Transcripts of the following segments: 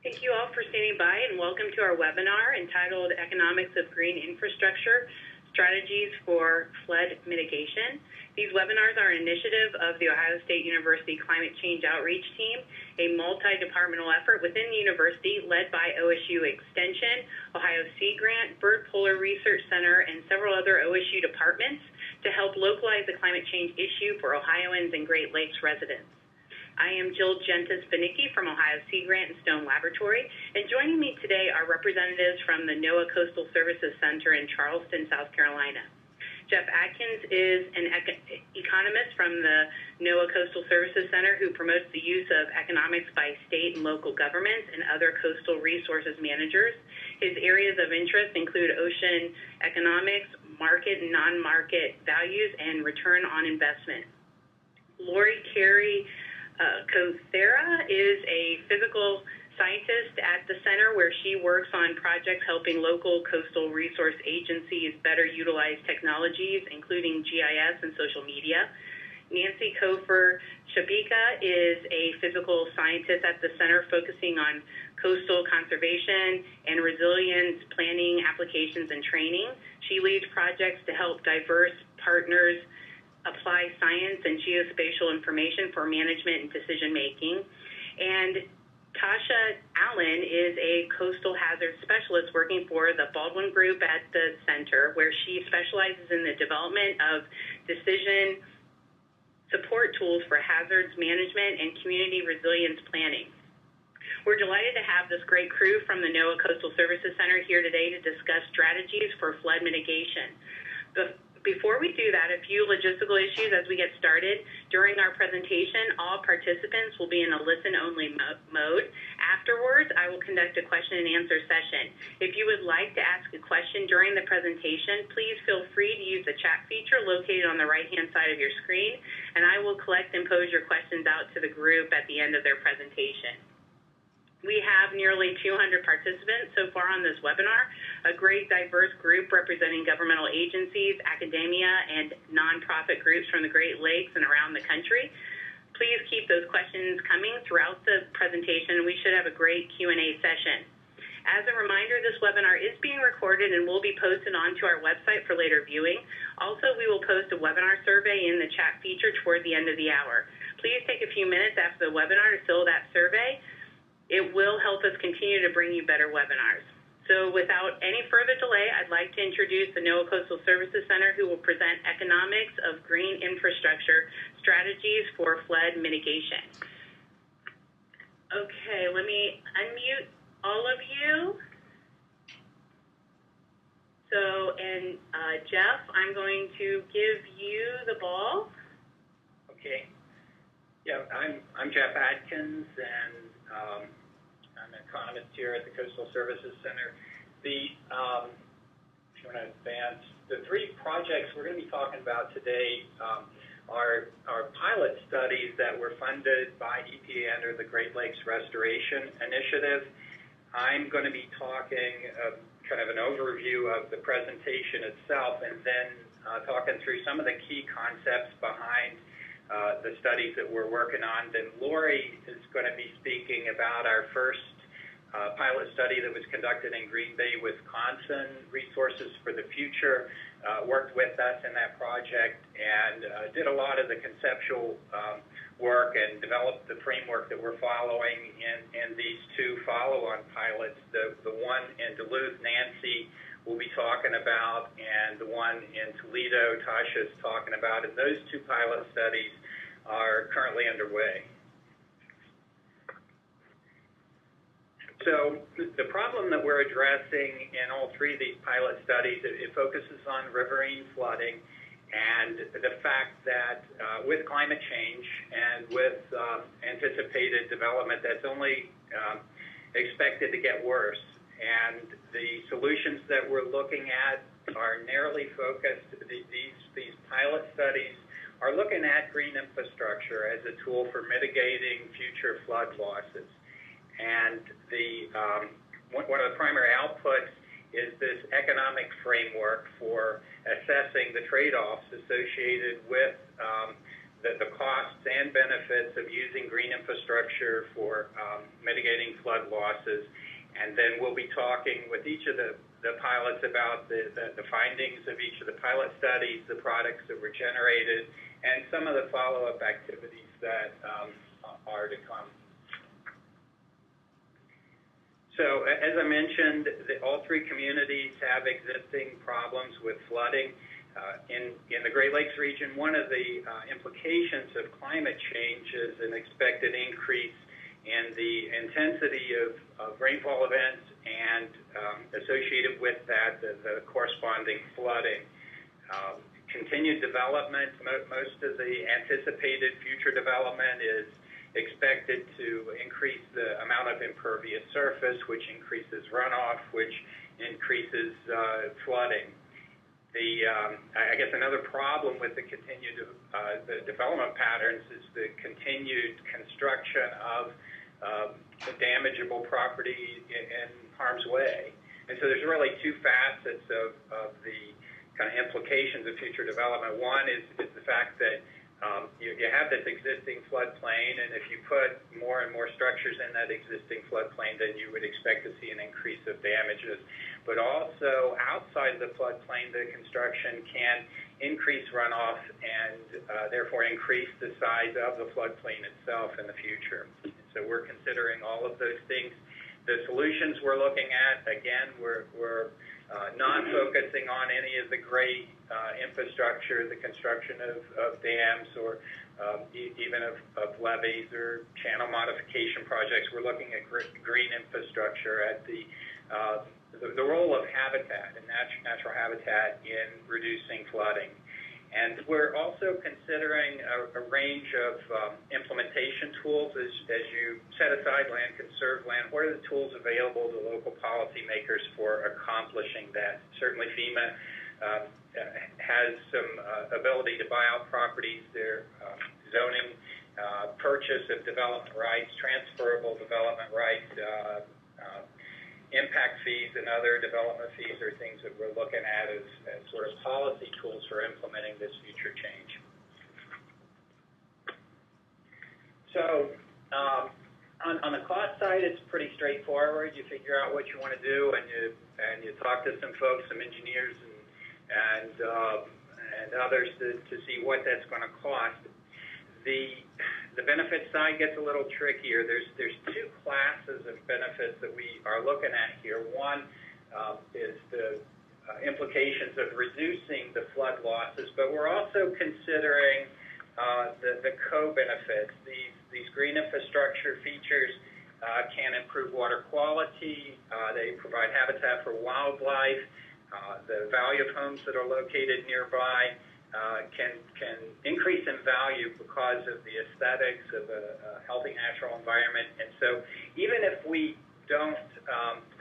Thank you all for standing by and welcome to our webinar entitled Economics of Green Infrastructure, Strategies for Flood Mitigation. These webinars are an initiative of the Ohio State University Climate Change Outreach Team, a multi-departmental effort within the university led by OSU Extension, Ohio Sea Grant, Bird Polar Research Center, and several other OSU departments to help localize the climate change issue for Ohioans and Great Lakes residents. I am Jill Gentis-Banicki from Ohio Sea Grant and Stone Laboratory, and joining me today are representatives from the NOAA Coastal Services Center in Charleston, South Carolina. Jeff Adkins is an economist from the NOAA Coastal Services Center who promotes the use of economics by state and local governments and other coastal resources managers. His areas of interest include ocean economics, market and non-market values, and return on investment. Lori Cary-Kothera is a physical scientist at the center where she works on projects helping local coastal resource agencies better utilize technologies, including GIS and social media. Nancy Cofer-Shabica is a physical scientist at the center focusing on coastal conservation and resilience planning applications and training. She leads projects to help diverse partners apply science and geospatial information for management and decision making. And Tashya Allen is a coastal hazard specialist working for the Baldwin Group at the center, where she specializes in the development of decision support tools for hazards management and community resilience planning. We're delighted to have this great crew from the NOAA Coastal Services Center here today to discuss strategies for flood mitigation. Before we do that, a few logistical issues as we get started. During our presentation, all participants will be in a listen-only mode. Afterwards, I will conduct a question and answer session. If you would like to ask a question during the presentation, please feel free to use the chat feature located on the right-hand side of your screen, and I will collect and pose your questions out to the group at the end of their presentation. We have nearly 200 participants so far on this webinar, a great diverse group representing governmental agencies, academia, and nonprofit groups from the Great Lakes and around the country. Please keep those questions coming throughout the presentation. We should have a great Q&A session. As a reminder, this webinar is being recorded and will be posted onto our website for later viewing. Also, we will post a webinar survey in the chat feature toward the end of the hour. Please take a few minutes after the webinar to fill that survey. It will help us continue to bring you better webinars. So without any further delay, I'd like to introduce the NOAA Coastal Services Center, who will present Economics of Green Infrastructure, Strategies for Flood Mitigation. Okay, let me unmute all of you. So, and Jeff, I'm going to give you the ball. Okay. Yeah, I'm Jeff Adkins, and I'm an economist here at the Coastal Services Center. If you want to advance, the three projects we're going to be talking about today are pilot studies that were funded by EPA under the Great Lakes Restoration Initiative. I'm going to be talking kind of an overview of the presentation itself, and then talking through some of the key concepts behind the studies that we're working on. Then Lori is going to be speaking about our first pilot study that was conducted in Green Bay, Wisconsin, Resources for the Future, worked with us in that project and did a lot of the conceptual work and developed the framework that we're following in these two follow-on pilots. The one in Duluth, Nancy we'll be talking about, and the one in Toledo, Tashya is talking about, and those two pilot studies are currently underway. So the problem that we're addressing in all three of these pilot studies, it focuses on riverine flooding and the fact that with climate change and with anticipated development, that's only expected to get worse. And the solutions that we're looking at are narrowly focused. These pilot studies are looking at green infrastructure as a tool for mitigating future flood losses. And one of the primary outputs is this economic framework for assessing the trade-offs associated with the costs and benefits of using green infrastructure for mitigating flood losses. And then we'll be talking with each of the pilots about the findings of each of the pilot studies, the products that were generated, and some of the follow-up activities that are to come. So as I mentioned, all three communities have existing problems with flooding. In the Great Lakes region, one of the implications of climate change is an expected increase in the intensity of rainfall events and associated with that, the corresponding flooding. Continued development, most of the anticipated future development is expected to increase the amount of impervious surface, which increases runoff, which increases flooding. I guess another problem with the continued the development patterns is the continued construction of damageable property in harm's way. And so there's really two facets of the kind of implications of future development. One is the fact that you have this existing floodplain, and if you put more and more structures in that existing floodplain, then you would expect to see an increase of damages. But also, outside the floodplain, the construction can increase runoff and therefore increase the size of the floodplain itself in the future. So we're considering all of those things. The solutions we're looking at, again, we're not focusing on any of the great infrastructure, the construction of dams or even of levees or channel modification projects. We're looking at green infrastructure, at the role of habitat and natural habitat in reducing flooding. And we're also considering a range of implementation tools as you set aside land, conserve land. What are the tools available to local policymakers for accomplishing that? Certainly FEMA has some ability to buy out properties, their zoning, purchase of development rights, transferable development rights, impact fees and other development fees are things that we're looking at as sort of policy tools for implementing this future change. So on the cost side, it's pretty straightforward. You figure out what you want to do, and you talk to some folks, some engineers and others to see what that's going to cost. The benefit side gets a little trickier. There's two classes of benefits that we are looking at here. One is the implications of reducing the flood losses, but we're also considering the co-benefits. These green infrastructure features can improve water quality. They provide habitat for wildlife. The value of homes that are located nearby can increase in value because of the aesthetics of a healthy natural environment. And so even if we don't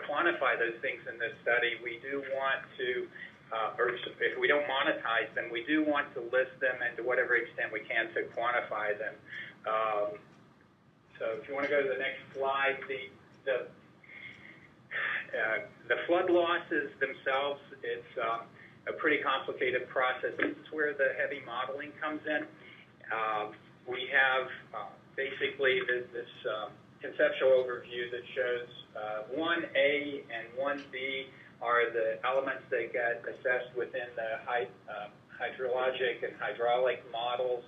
quantify those things in this study, we do want to, or if we don't monetize them, we do want to list them and to whatever extent we can to quantify them. So if you want to go to the next slide, the flood losses themselves, it's a pretty complicated process. This is where the heavy modeling comes in. We have basically this conceptual overview that shows 1A and 1B are the elements that get assessed within the hydrologic and hydraulic models.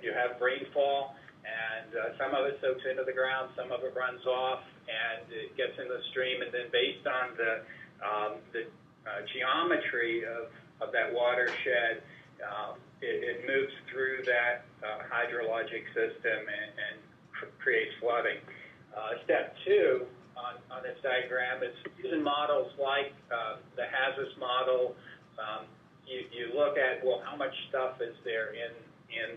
You have rainfall, and some of it soaks into the ground, some of it runs off, and it gets in the stream, and then based on the geometry of that watershed, it moves through that hydrologic system and creates flooding. Step two on this diagram is using models like the HAZUS model. You look at, well, how much stuff is there in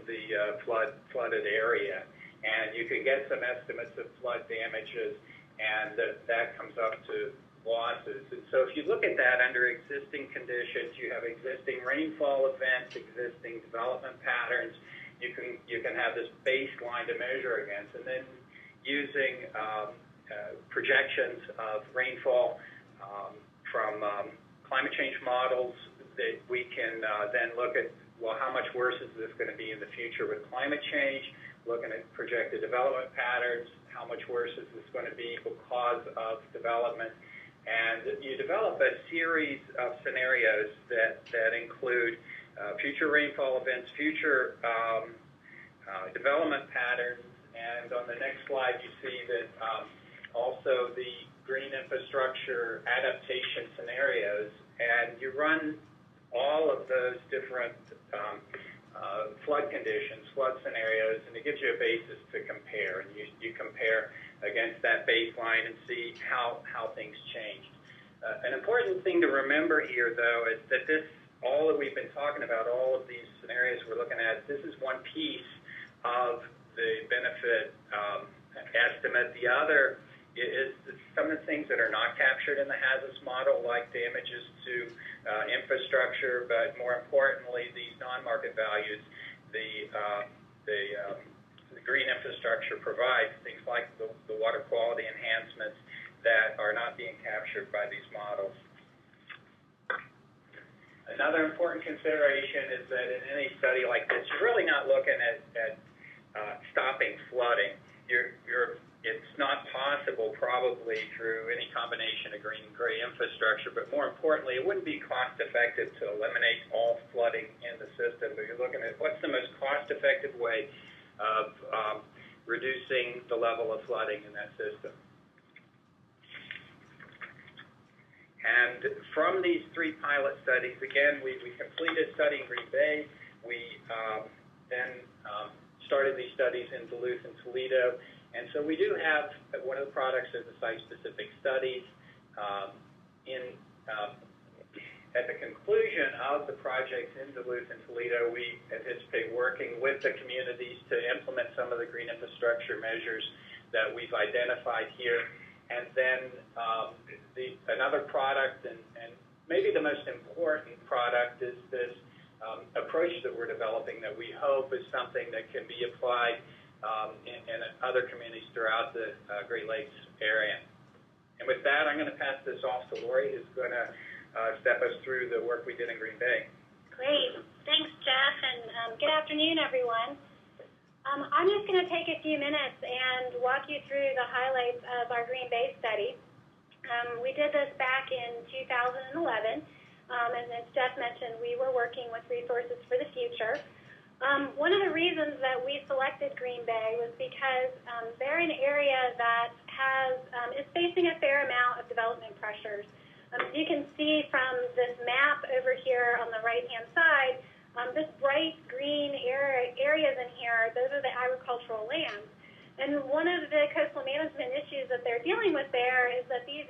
the flooded area, and you can get some estimates of flood damages, and that comes up to losses. And so if you look at that under existing conditions, you have existing rainfall events, existing development patterns, you can have this baseline to measure against, and then using projections of rainfall from climate change models, that we can then look at well, how much worse is this going to be in the future with climate change? Looking at projected development patterns, how much worse is this going to be because of development? And you develop a series of scenarios that include future rainfall events, future development patterns, and on the next slide you see that also the green infrastructure adaptation scenarios, and you run all of those different flood conditions, flood scenarios, and it gives you a basis to compare. And you compare against that baseline and see how things changed. An important thing to remember here, though, is that all that we've been talking about, all of these scenarios we're looking at, this is one piece of the benefit estimate. The other is some of the things that are not captured in the HAZUS model, like damages to infrastructure, but more importantly, these non-market values the green infrastructure provides, things like the water quality enhancements that are not being captured by these models. Another important consideration is that in any study like this, you're really not looking at stopping flooding. It's not possible probably through any combination of green and gray infrastructure, but more importantly, it wouldn't be cost effective to eliminate all flooding in the system, but you're looking at what's the most cost effective way of reducing the level of flooding in that system. And from these 3 pilot studies, again, we completed studying Green Bay. We then started these studies in Duluth and Toledo. And so we do have one of the products of the site-specific studies. At the conclusion of the projects in Duluth and Toledo, we anticipate working with the communities to implement some of the green infrastructure measures that we've identified here. And then another product, and maybe the most important product, is this approach that we're developing that we hope is something that can be applied in other communities throughout the Great Lakes area. And with that, I'm going to pass this off to Lori, who's going to step us through the work we did in Green Bay. Great. Thanks, Jeff, and good afternoon, everyone. I'm just going to take a few minutes and walk you through the highlights of our Green Bay study. We did this back in 2011, and as Jeff mentioned, we were working with Resources for the Future. One of the reasons that we selected Green Bay was because they're an area that is facing a fair amount of development pressures. As you can see from this map over here on the right-hand side, this bright green areas in here, those are the agricultural lands. And one of the coastal management issues that they're dealing with there is that these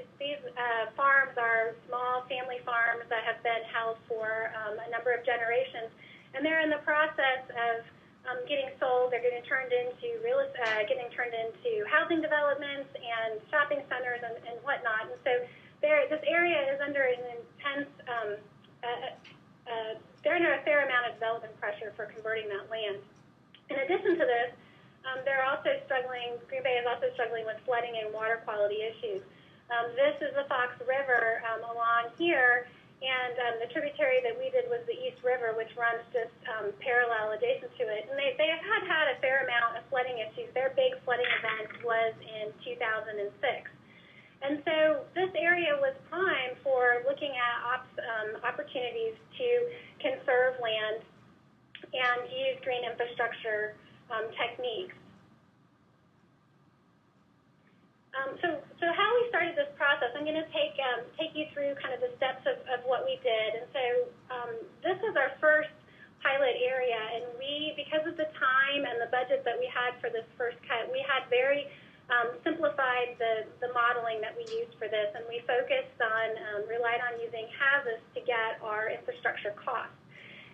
farms are small family farms that have been held for a number of generations, and they're in the process of getting sold. They're getting turned into housing developments and shopping centers and whatnot. And so this area is under an intense, they're under a fair amount of development pressure for converting that land. In addition to this, Green Bay is also struggling with flooding and water quality issues. This is the Fox River along here, and the tributary that we did was the East River, which runs just parallel adjacent to it. And they have had a fair amount of flooding issues. Their big flooding event was in 2006. And so this area was prime for looking at opportunities to conserve land and use green infrastructure techniques. So how we started this process, I'm going to take you through kind of the steps of what we did. And so this is our first pilot area, and because of the time and the budget that we had for this first cut, we had very simplified the modeling that we used for this, and we relied on using HAZUS to get our infrastructure costs.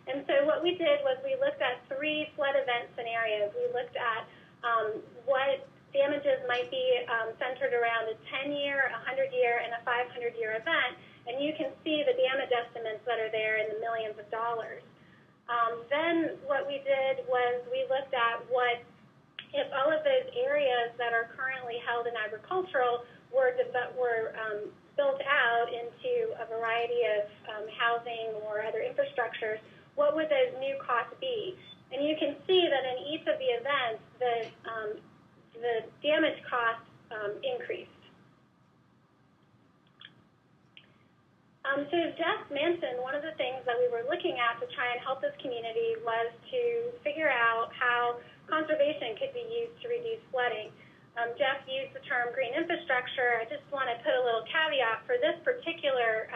And so what we did was we looked at 3 flood event scenarios. We looked at what damages might be centered around a 10-year, a 100-year, and a 500-year event, and you can see the damage estimates that are there in the millions of dollars. Then what we did was we looked at what if all of those areas that are currently held in agricultural were built out into a variety of housing or other infrastructures, what would those new costs be? And you can see that in each of the events, the damage costs increased. So as Jeff mentioned, one of the things that we were looking at to try and help this community was to figure out how conservation could be used to reduce flooding. Jeff used the term green infrastructure. I just want to put a little caveat. For this particular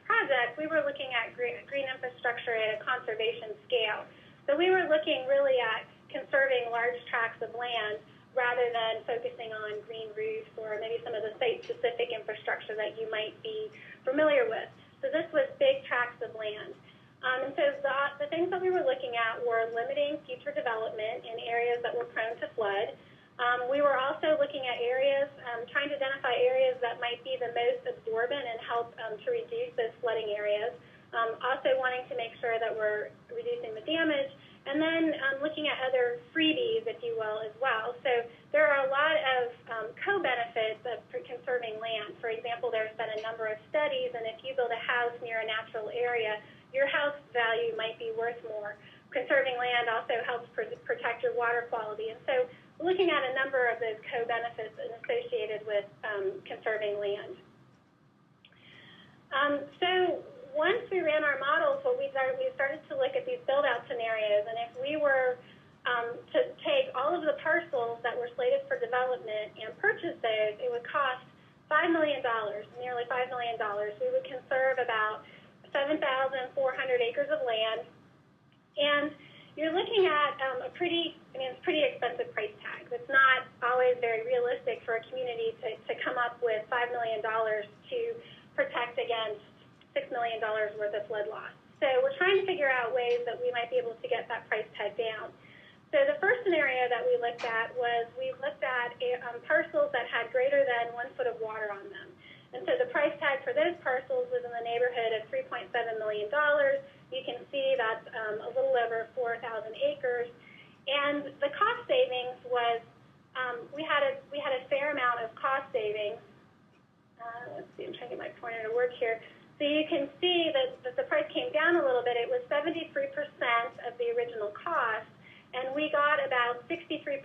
project, we were looking at green infrastructure at a conservation scale. So we were looking really at conserving large tracts of land rather than focusing on green roofs or maybe some of the site-specific infrastructure that you might be familiar with. So this was big tracts of land. And so the things that we were looking at were limiting future development in areas that were prone to flood. We were also looking at areas, trying to identify areas that might be the most absorbent and help to reduce those flooding areas. Also wanting to make sure that we're reducing the damage, and then looking at other freebies, if you will, as well. So there are a lot of co-benefits of conserving land. For example, there's been a number of studies, and if you build a house near a natural area, your house value might be worth more. Conserving land also helps protect your water quality. And so looking at a number of those co-benefits associated with conserving land. So once we ran our models, we started to look at these build-out scenarios, and if we were to take all of the parcels that were slated for development and purchase those, it would cost $5 million, nearly $5 million. We would conserve about 7,400 acres of land, and you're looking at it's pretty expensive price tags. It's not always very realistic for a community to come up with $5 million to protect against $6 million worth of flood loss. So we're trying to figure out ways that we might be able to get that price tag down. So the first scenario that we looked at was we looked at parcels that had greater than 1 foot of water on them. And so the price tag for those parcels was in the neighborhood of $3.7 million. You can see that's a little over 4,000 acres. And the cost savings was, we had a fair amount of cost savings. Let's see, I'm trying to get my pointer to work here. So you can see that the price came down a little bit. It was 73% of the original cost, and we got about 63%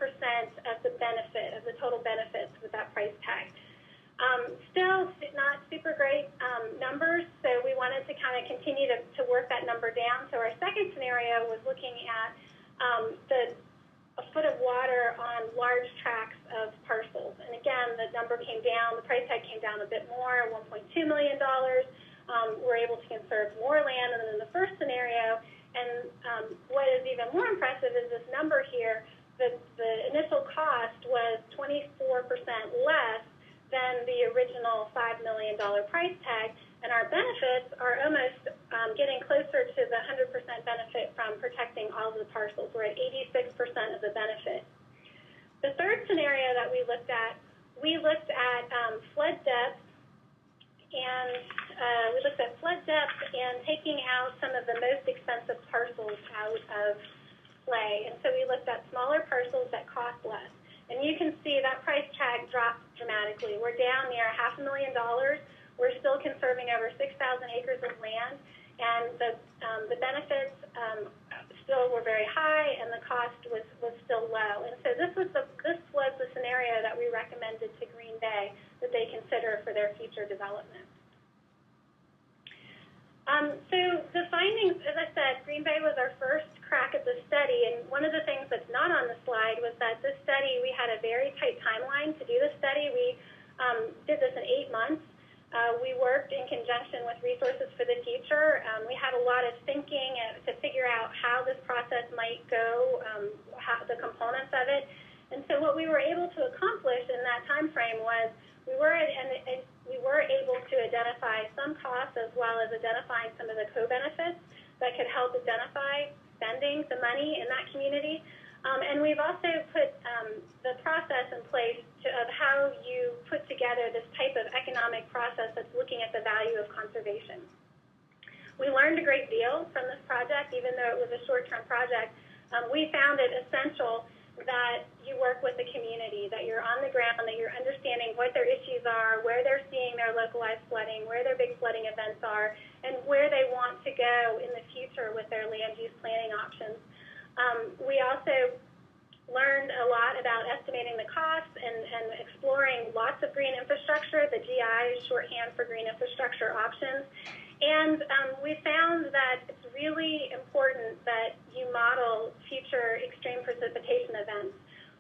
of the benefit, of the total benefits with that price tag. Still not super great numbers, so we wanted to kind of continue to work that number down. So our second scenario was looking at a foot of water on large tracts of parcels. And again, the number came down, the price tag came down a bit more, $1.2 million. We're able to conserve more land than in the first scenario. And what is even more impressive is this number here. The initial cost was 24% less than the original $5 million price tag, and our benefits are almost getting closer to the 100% benefit from protecting all of the parcels. We're at 86% of the benefit. The third scenario that we looked at flood depth, and taking out some of the most expensive parcels out of play. And so we looked at smaller parcels that cost less. And you can see that price tag dropped dramatically. We're down near $500,000. We're still conserving over 6,000 acres of land, and the benefits still were very high, and the cost was still low. And so this was the scenario that we recommended to Green Bay that they consider for their future development. So the findings, as I said, Green Bay was our first crack at the study, and one of the things that's not on the slide was that this study, we had a very tight timeline to do the study. We did this in 8 months. We worked in conjunction with Resources for the Future. We had a lot of thinking to figure out how this process might go, the components of it. And so what we were able to accomplish in that time frame was we were able to identify some costs as well as identifying some of the co-benefits that could help identify spending the money in that community. And we've also put the process in place of how you put together this type of economic process that's looking at the value of conservation. We learned a great deal from this project, even though it was a short-term project. We found it essential that you work with the community, that you're on the ground, that you're understanding what their issues are, where they're seeing their localized flooding, where their big flooding events are, and where they want to go in the future future with their land use planning options. We also learned a lot about estimating the costs and exploring lots of green infrastructure, the GI is shorthand for green infrastructure options. And we found that it's really important that you model future extreme precipitation events.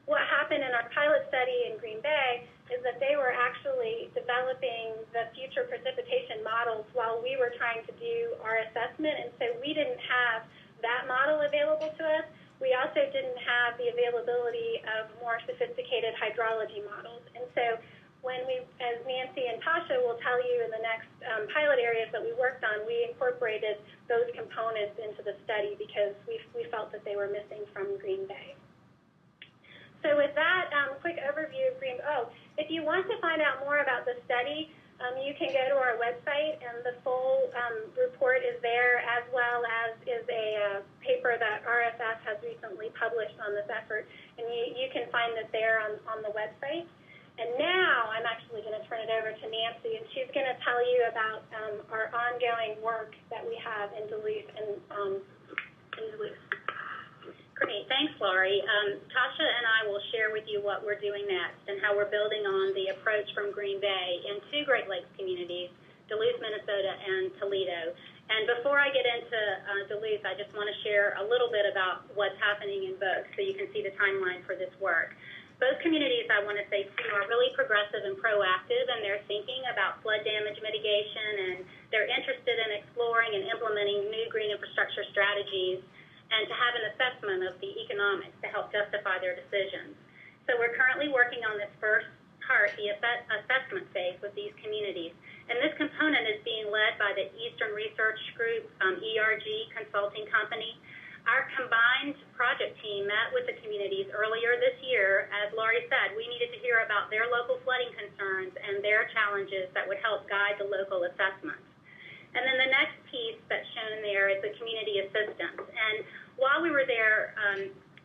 What happened in our pilot study in Green Bay is that they were actually developing the future precipitation models while we were trying to do our assessment, and so we didn't have that model available to us. We also didn't have the availability of more sophisticated hydrology models. And so when we, as Nancy and Tasha will tell you in the next pilot areas that we worked on, we incorporated those components into the study because we felt that they were missing from Green Bay. So with that quick overview of Green Bay, if you want to find out more about the study, you can go to our website, and the full report is there, as well as is a paper that RFS has recently published on this effort, and you can find it there on the website. And now I'm actually going to turn it over to Nancy, and she's going to tell you about our ongoing work that we have in Duluth. Great, thanks, Laurie. Tasha and I will share with you what we're doing next and how we're building on the approach from Green Bay in two Great Lakes communities, Duluth, Minnesota, and Toledo. And before I get into Duluth, I just want to share a little bit about what's happening in both so you can see the timeline for this work. Both communities, I want to say, too, are really progressive and proactive, and they're thinking about flood damage mitigation, and they're interested in exploring and implementing new green infrastructure strategies, and to have an assessment of the economics to help justify their decisions. So we're currently working on this first part, the assessment phase with these communities. And this component is being led by the Eastern Research Group, ERG Consulting Company. Our combined project team met with the communities earlier this year. As Laurie said, we needed to hear about their local flooding concerns and their challenges that would help guide the local assessments. And then the next piece that's shown there is the community assistance. And while we were there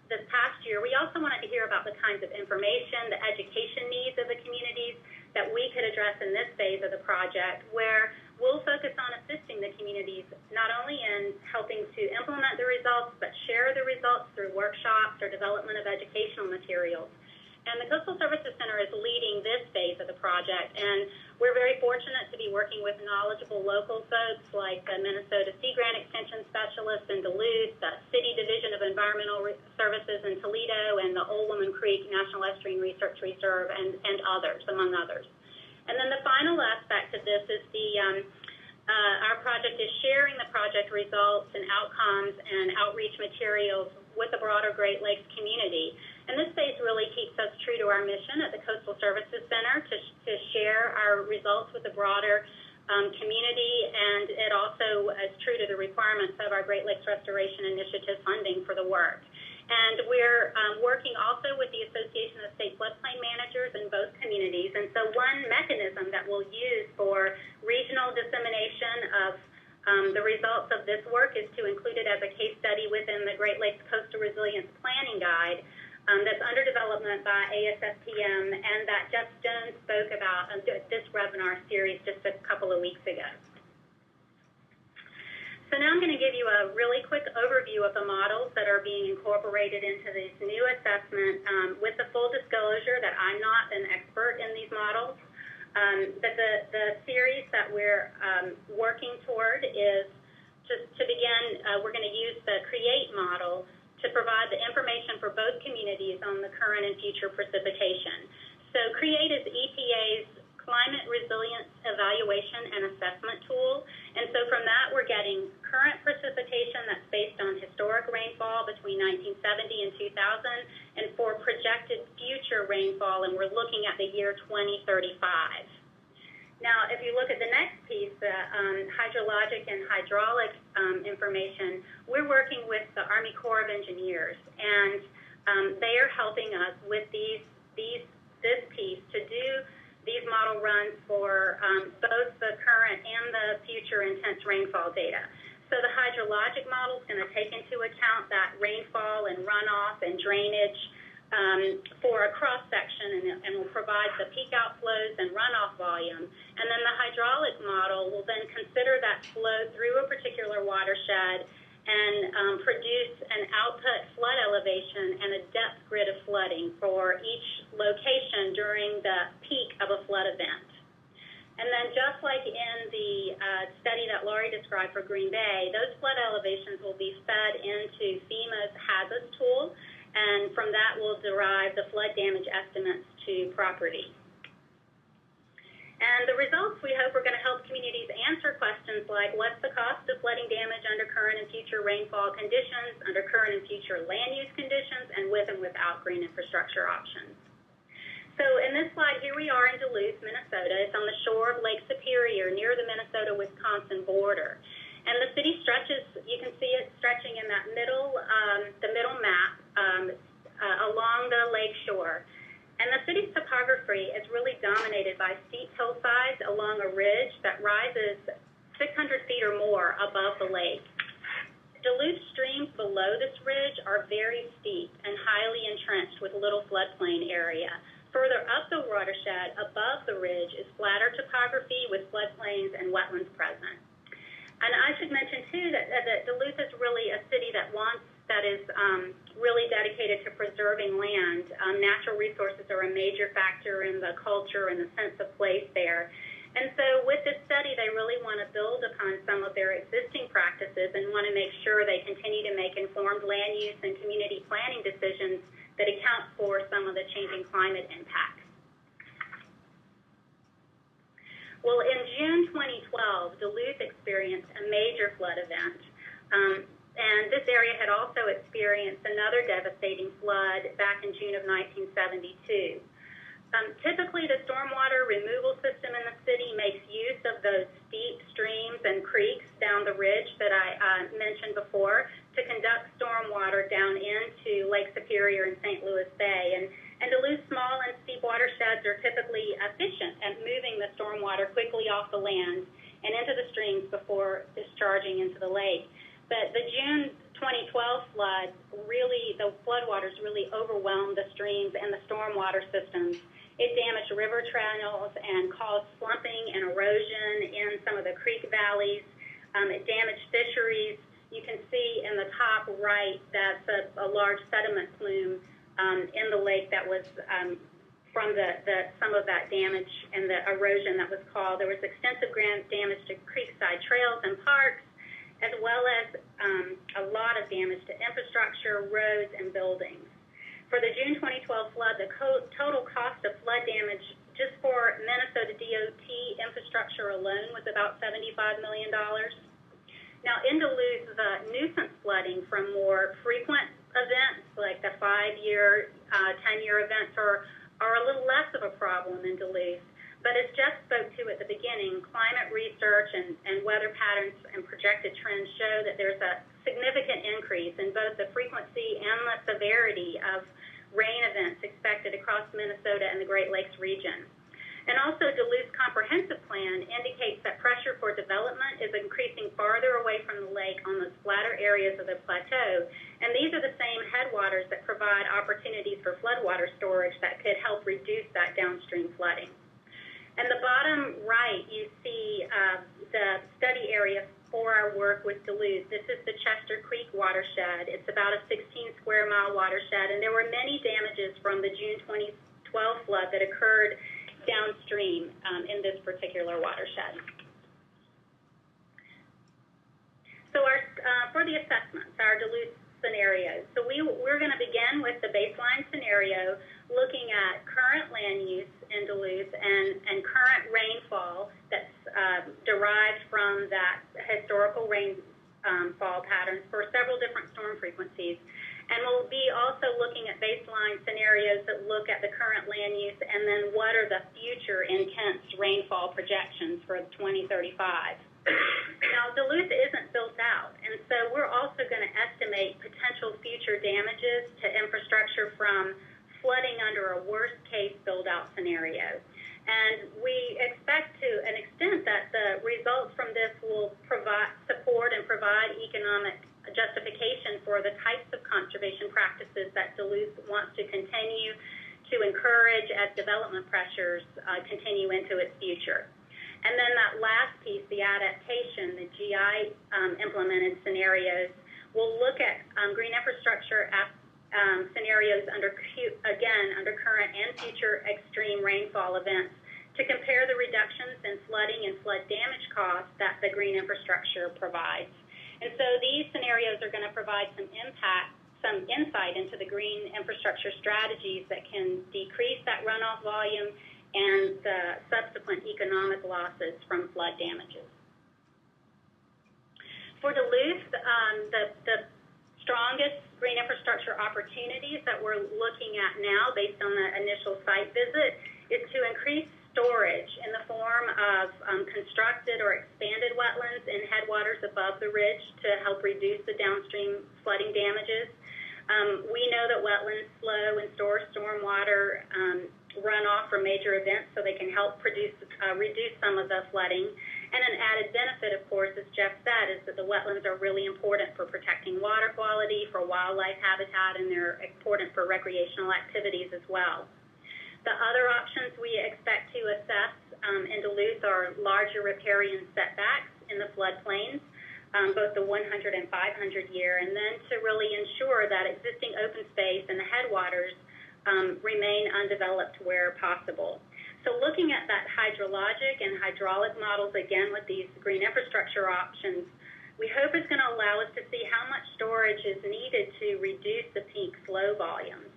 this past year, we also wanted to hear about the kinds of information, the education needs of the communities that we could address in this phase of the project, where we'll focus on assisting the communities not only in helping to implement the results, but share the results through workshops or development of educational materials. And the Coastal Services Center is leading this phase of the project, and we're very fortunate to be working with knowledgeable local folks like the Minnesota Sea Grant Extension Specialist in Duluth, the City Division of Environmental Services in Toledo, and the Old Woman Creek National Estuarine Research Reserve, and others, among others. And then the final aspect of this is our project is sharing the project results and outcomes and outreach materials with the broader Great Lakes community. And this phase really keeps us true to our mission at the Coastal Services Center to share our results with the broader community, and it also is true to the requirements of our Great Lakes Restoration Initiative funding for the work. And we're working also with the Association of State Floodplain Managers in both communities. And so one mechanism that we'll use for regional dissemination of the results of this work is to include it as a case study within the Great Lakes Coastal Resilience Planning Guide that's under development by ASFPM, and that Jeff Jones spoke about on this webinar series just a couple of weeks ago. So now I'm going to give you a really quick overview of the models that are being incorporated into this new assessment with the full disclosure that I'm not an expert in these models. But the series that we're working toward is, to begin, we're going to use the CREATE model to provide the information for both communities on the current and future precipitation. So CREATE is EPA's Climate Resilience Evaluation and Assessment Tool. And so from that, we're getting current precipitation that's based on historic rainfall between 1970 and 2000, and for projected future rainfall, and we're looking at the year 2035. Now, if you look at the next piece, the hydrologic and hydraulic information, we're working with the Army Corps of Engineers, and they are helping us with this piece to do these model runs for both the current and the future intense rainfall data. So the hydrologic model is going to take into account that rainfall and runoff and drainage for a cross-section, and will provide the peak outflows and runoff volume. And then the hydraulic model will then consider that flow through a particular watershed and produce an output flood elevation and a depth grid of flooding for each location during the peak of a flood event. And then just like in the study that Laurie described for Green Bay, those flood elevations will be fed into FEMA's HAZAS tool, and from that we'll derive the flood damage estimates to property. And the results, we hope, are going to help communities answer questions like what's the cost of flooding damage under current and future rainfall conditions, under current and future land use conditions, and with and without green infrastructure options. So in this slide, here we are in Duluth, Minnesota. It's on the shore of Lake Superior near the Minnesota-Wisconsin border. And the city stretches, you can see it stretching in that middle map along the lake shore. And the city's topography is really dominated by steep hillsides along a ridge that rises 600 feet or more above the lake. Duluth streams below this ridge are very steep and highly entrenched with little floodplain area. Further up the watershed, above the ridge, is flatter topography with floodplains and wetlands present. And I should mention, too, that Duluth is really a city that is really dedicated to preserving land. Natural resources are a major factor in the culture and the sense of place there. And so with this study, they really want to build upon some of their existing practices and want to make sure they continue to make informed land use and community planning decisions that account for some of the changing climate impacts. Well, in June 2012, Duluth experienced a major flood event. And this area had also experienced another devastating flood back in June of 1972. Typically, the stormwater removal system in the city makes use of those steep streams and creeks down the ridge that I mentioned before to conduct stormwater down into Lake Superior and St. Louis Bay. And Duluth's small and steep watersheds are typically efficient at moving the stormwater quickly off the land and into the streams before discharging into the lake. But the June 2012 flood the floodwaters really overwhelmed the streams and the stormwater systems. It damaged river channels and caused slumping and erosion in some of the creek valleys. It damaged fisheries. You can see in the top right that's a large sediment plume in the lake that was from some of that damage and the erosion that was caused. There was extensive damage to creekside trails and parks, as well as a lot of damage to infrastructure, roads, and buildings. For the June 2012 flood, the total cost of flood damage just for Minnesota DOT infrastructure alone was about $75 million. Now, in Duluth, the nuisance flooding from more frequent events, like the 5-year, 10-year events, are a little less of a problem in Duluth. But as Jeff spoke to at the beginning, climate research and weather patterns and projected trends show that there's a significant increase in both the frequency and the severity of rain events expected across Minnesota and the Great Lakes region. And also, Duluth's comprehensive plan indicates that pressure for development is increasing farther away from the lake on the flatter areas of the plateau. And these are the same headwaters that provide opportunities for floodwater storage that could help reduce that downstream flooding. And the bottom right, you see the study area for our work with Duluth. This is the Chester Creek watershed. It's about a 16-square-mile watershed, and there were many damages from the June 2012 flood that occurred downstream in this particular watershed. So for the assessments, our Duluth scenarios. So we're going to begin with the baseline scenario, looking at current land use in Duluth and current rainfall that's derived from that historical rainfall patterns for several different storm frequencies. And we'll be also looking at baseline scenarios that look at the current land use and then what are the future intense rainfall projections for 2035. Now, Duluth isn't built out, and so we're also going to estimate potential future damages to infrastructure from flooding under a worst-case build-out scenario. And we expect to an extent that the results from this will support and provide economic justification for the types of conservation practices that Duluth wants to continue to encourage as development pressures continue into its future. And then that last piece, the adaptation, the GI implemented scenarios, we'll look at green infrastructure scenarios under current and future extreme rainfall events to compare the reductions in flooding and flood damage costs that the green infrastructure provides. And so these scenarios are going to provide some insight into the green infrastructure strategies that can decrease that runoff volume and the subsequent economic losses from flood damages. For Duluth, the strongest green infrastructure opportunities that we're looking at now based on the initial site visit is to increase storage in the form of constructed or expanded wetlands and headwaters above the ridge to help reduce the downstream flooding damages. We know that wetlands flow and store stormwater runoff from major events, so they can help reduce some of the flooding. And an added benefit, of course, as Jeff said, is that the wetlands are really important for protecting water quality, for wildlife habitat, and they're important for recreational activities as well. The other options we expect to assess in Duluth are larger riparian setbacks in the floodplains, both the 100 and 500 year, and then to really ensure that existing open space and the headwaters remain undeveloped where possible. So looking at that hydrologic and hydraulic models again with these green infrastructure options, we hope is going to allow us to see how much storage is needed to reduce the peak flow volumes.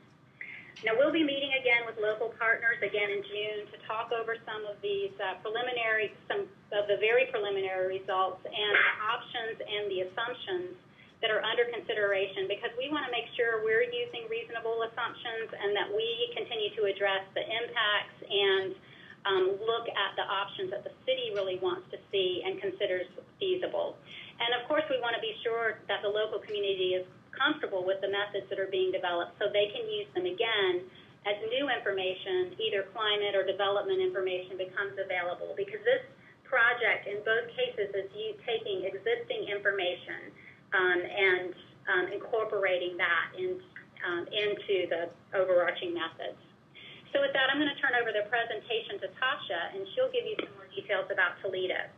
Now, we'll be meeting again with local partners again in June to talk over some of these some of the very preliminary results and the options and the assumptions that are under consideration, because we want to make sure we're using reasonable assumptions and that we continue to address the impacts and look at the options that the city really wants to see and considers feasible. And, of course, we want to be sure that the local community is comfortable with the methods that are being developed so they can use them again as new information, either climate or development information becomes available, because this project in both cases is you taking existing information and incorporating that into the overarching methods. So with that, I'm going to turn over the presentation to Tasha, and she'll give you some more details about Toledo.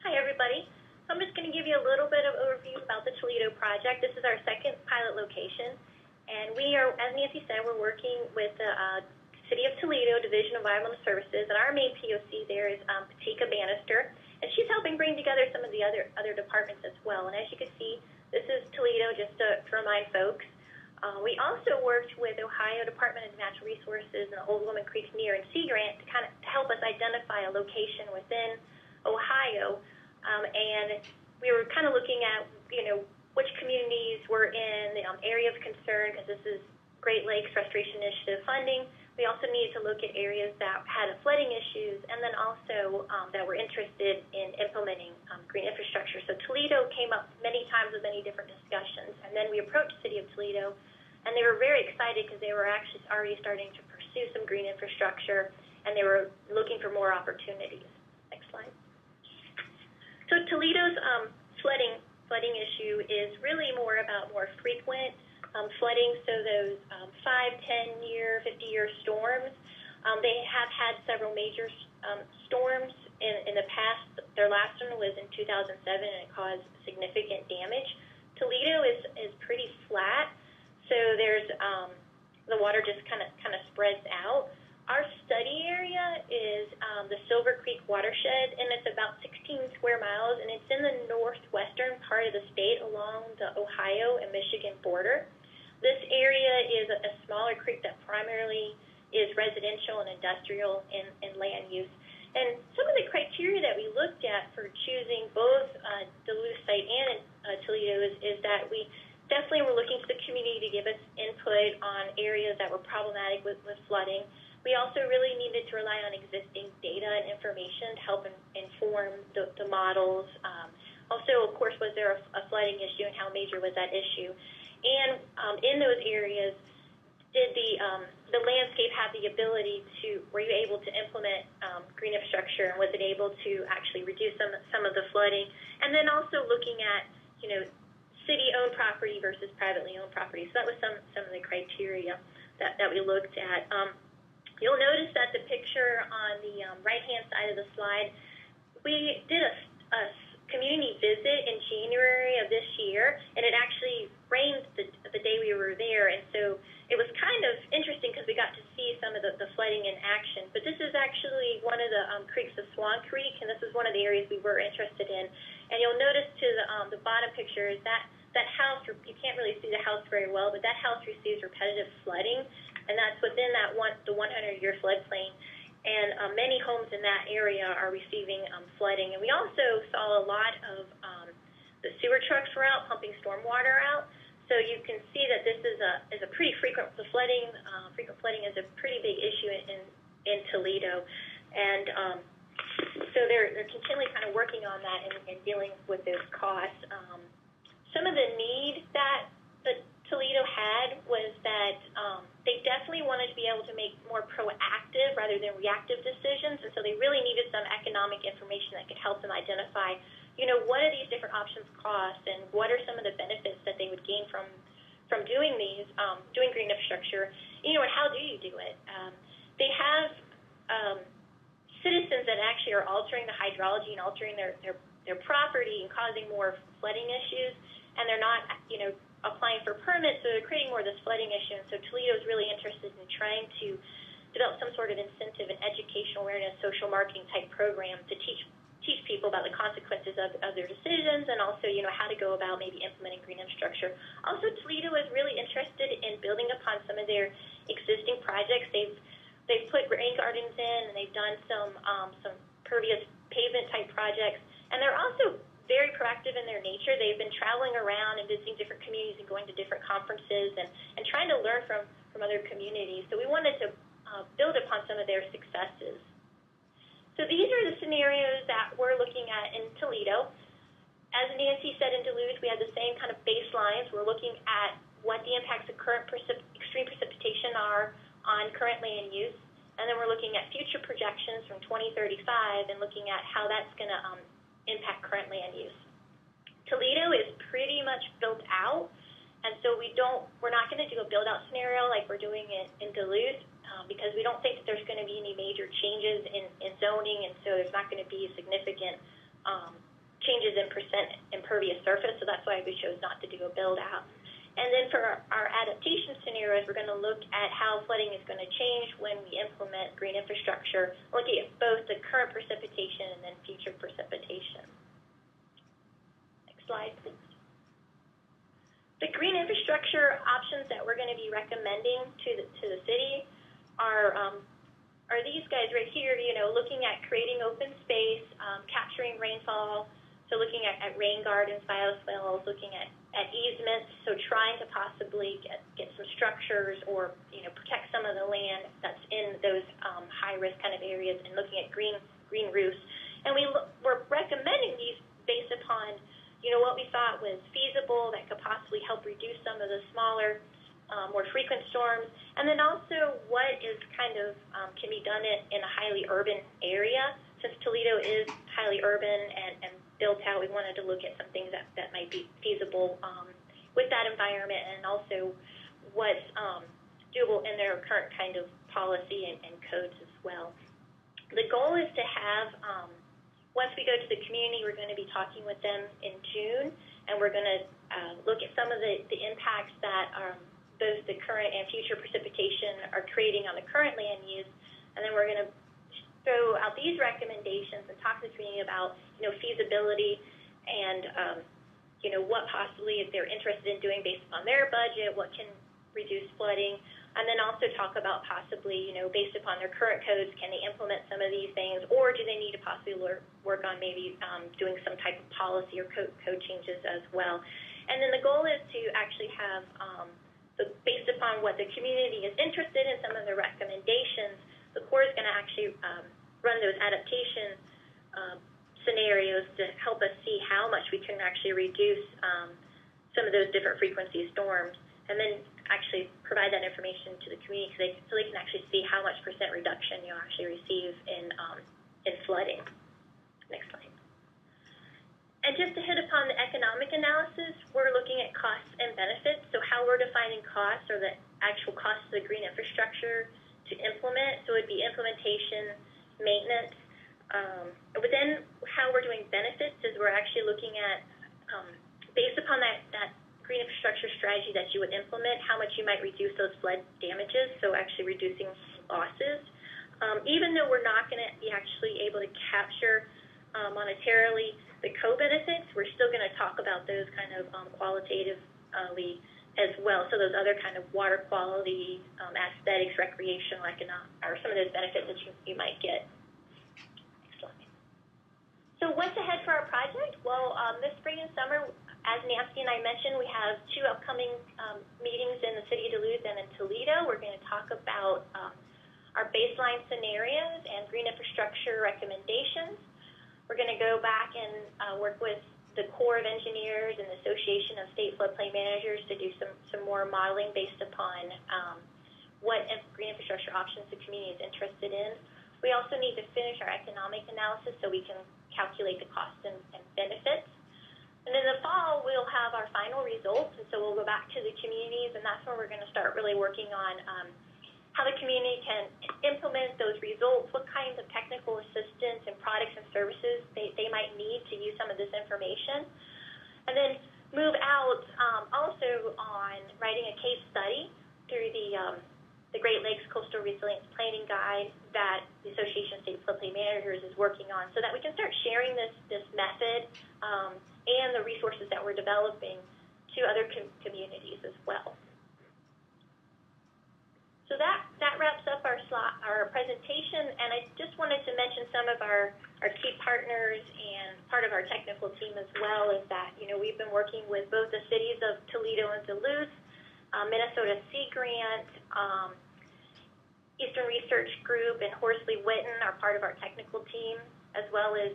Hi, everybody. So I'm just going to give you a little bit of overview about the Toledo project. This is our second pilot location, and we are, as Nancy said, we're working with the City of Toledo Division of Environmental Services, and our main POC there is Patika Bannister, and she's helping bring together some of the other departments as well. And as you can see, this is Toledo, just to remind folks. We also worked with Ohio Department of Natural Resources and the Old Woman Creek Near and Sea Grant to kind of help us identify a location within Ohio. And we were kind of looking at, which communities were in the area of concern, because this is Great Lakes Restoration Initiative funding. We also needed to look at areas that had flooding issues, and then also that were interested in implementing green infrastructure. So Toledo came up many times with many different discussions, and then we approached the City of Toledo, and they were very excited because they were actually already starting to pursue some green infrastructure, and they were looking for more opportunities. Next slide. So Toledo's flooding issue is really more about more frequent flooding. So those 5, 10-year, 50-year storms, they have had several major storms in the past. Their last one was in 2007, and it caused significant damage. Toledo is pretty flat, so there's the water just kind of spreads out. Our study area is the Silver Creek watershed, and it's about 16 square miles, and it's in the northwestern part of the state along the Ohio and Michigan border. This area is a smaller creek that primarily is residential and industrial in land use. And some of the criteria that we looked at for choosing both Duluth site and Toledo is that we definitely were looking to the community to give us input on areas that were problematic with flooding. We also really needed to rely on existing data and information to help inform the models. Also, of course, was there a flooding issue, and how major was that issue? And in those areas, did the landscape have the ability were you able to implement green infrastructure, and was it able to actually reduce some of the flooding? And then also looking at, city-owned property versus privately owned property. So that was some of the criteria that we looked at. You'll notice that the picture on the right-hand side of the slide, we did a community visit in January of this year, and it actually rained the day we were there, and so it was kind of interesting because we got to see some of the flooding in action. But this is actually one of the creeks of Swan Creek, and this is one of the areas we were interested in. And you'll notice to the bottom picture is that house, you can't really see the house very well, but that house receives repetitive flooding, and that's within the 100-year floodplain. And many homes in that area are receiving flooding. And we also saw a lot of the sewer trucks were out, pumping stormwater out. So you can see that this is a pretty frequent flooding. Frequent flooding is a pretty big issue in Toledo. And so they're continually kind of working on that and dealing with those costs. Some of the need that Toledo had was that they definitely wanted to be able to make more proactive rather than reactive decisions, and so they really needed some economic information that could help them identify, what do these different options cost, and what are some of the benefits that they would gain from doing these, doing green infrastructure, and how do you do it? They have citizens that actually are altering the hydrology and altering their property and causing more flooding issues, and they're not, applying for permits, so they're creating more of this flooding issue. And so Toledo is really interested in trying to develop some sort of incentive and educational awareness, social marketing type program to teach people about the consequences of their decisions, and also, how to go about maybe implementing green infrastructure. Also, Toledo is really interested in building upon some of their existing projects. They've put rain gardens in, and they've done some pervious pavement type projects, and they're also very proactive in their nature. They've been traveling around and visiting different communities and going to different conferences and trying to learn from other communities. So we wanted to build upon some of their successes. So these are the scenarios that we're looking at in Toledo. As Nancy said, in Duluth, we had the same kind of baselines. We're looking at what the impacts of current extreme precipitation are on current land use, and then we're looking at future projections from 2035 and looking at how that's going to impact current land use. Toledo is pretty much built out, and so we're not going to do a build-out scenario like we're doing in Duluth because we don't think that there's going to be any major changes in zoning, and so there's not going to be significant changes in percent impervious surface, so that's why we chose not to do a build-out. And then for our adaptation scenarios, we're going to look at how flooding is going to change when we implement green infrastructure, looking at both the current precipitation and then future precipitation. Next slide, please. The green infrastructure options that we're going to be recommending to the city are these guys right here, looking at creating open space, capturing rainfall, so looking at rain gardens, bioswales, looking at easements, so trying to possibly get some structures or protect some of the land that's in those high-risk kind of areas, and looking at green roofs. And we're recommending these based upon what we thought was feasible that could possibly help reduce some of the smaller, more frequent storms, and then also what is kind of can be done in a highly urban area. Since Toledo is highly urban and built out, we wanted to look at some things that might be feasible with that environment, and also what's doable in their current kind of policy and codes as well. The goal is to have, once we go to the community, we're going to be talking with them in June, and we're going to look at some of the impacts that both the current and future precipitation are creating on the current land use, and then we're going to throw out these recommendations and talk to the community about, feasibility and, what possibly if they're interested in doing based upon their budget, what can reduce flooding, and then also talk about possibly, based upon their current codes, can they implement some of these things, or do they need to possibly work on maybe doing some type of policy or code changes as well. And then the goal is to actually have, based upon what the community is interested in, some of the recommendations, the Corps is going to actually run those adaptation scenarios to help us see how much we can actually reduce some of those different frequency storms, and then actually provide that information to the community so they can actually see how much % reduction you'll actually receive in flooding. Next slide. And just to hit upon the economic analysis, we're looking at costs and benefits. So how we're defining costs or the actual costs of the green infrastructure to implement. So it would be implementation, maintenance, Within how we're doing benefits is we're actually looking at, based upon that green infrastructure strategy that you would implement, how much you might reduce those flood damages, so actually reducing losses. Even though we're not going to be actually able to capture monetarily the co-benefits, we're still going to talk about those kind of qualitatively as well. So those other kind of water quality, aesthetics, recreational, economic, are some of those benefits that you might get. So what's ahead for our project? Well, this spring and summer, as Nancy and I mentioned, we have 2 upcoming meetings in the city of Duluth and in Toledo. We're going to talk about our baseline scenarios and green infrastructure recommendations. We're going to go back and work with the Corps of Engineers and the Association of State Floodplain Managers to do some more modeling based upon what green infrastructure options the community is interested in. We also need to finish our economic analysis so we can calculate the costs and benefits. And in the fall, we'll have our final results, and so we'll go back to the communities, and that's where we're going to start really working on how the community can implement those results, what kinds of technical assistance and products and services they might need to use some of this information. And then move out also on writing a case study through the Great Lakes Coastal Resilience Planning Guide that the Association of State Floodplain Managers is working on, so that we can start sharing this method and the resources that we're developing to other communities as well. So that wraps up our presentation, and I just wanted to mention some of our key partners and part of our technical team as well is that, we've been working with both the cities of Toledo and Duluth, Minnesota Sea Grant, Eastern Research Group, and Horsley-Witten are part of our technical team, as well as